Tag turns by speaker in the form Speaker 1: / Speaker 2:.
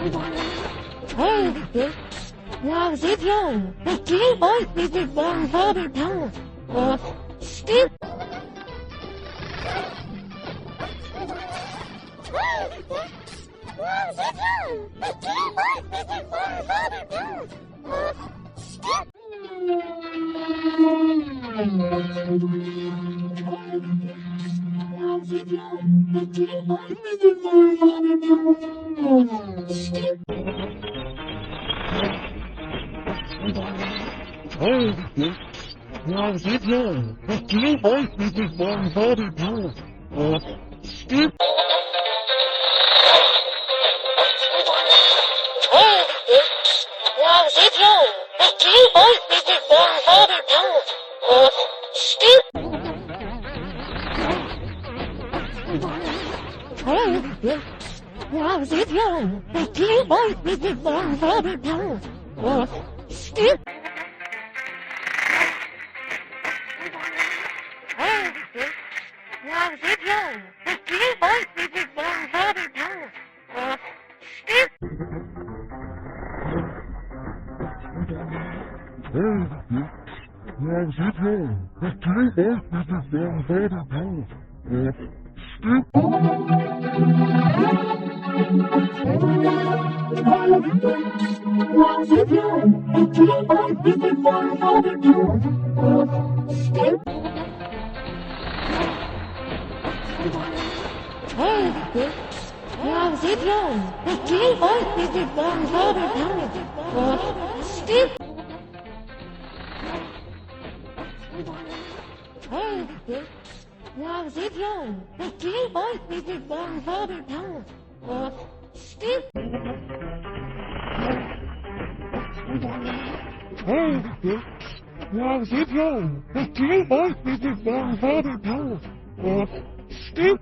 Speaker 1: Hey, waar zit jou? Ik ken ooit niet dit mijn vader dood. Stil. Waar zit jou? Ik ken ooit niet dit mijn vader dood. Stil. Waar zit jou? Ik ken ooit niet dit mijn vader dood. Stil. Waar zit jou? Ik ken ooit niet dit mijn vader dood. Stil. Waar zit jou? Ik ken ooit niet dit mijn vader dood. Stil. Waar zit jou? Ik ken ooit niet dit mijn vader dood. Stil. Waar zit jou? Ik ken ooit niet dit mijn vader dood. Stil. Waar zit jou? Ik ken ooit niet dit mijn vader dood. Stil. Waar zit jou? Ik ken ooit niet dit mijn vader dood. Stil. Waar zit jou? Ik ken ooit niet dit mijn vader dood. Stil. Waar zit jou? Ik ken ooit niet dit mijn vader dood. Stil. Waar zit jou? Ik ken ooit niet dit mijn vader dood. Stil.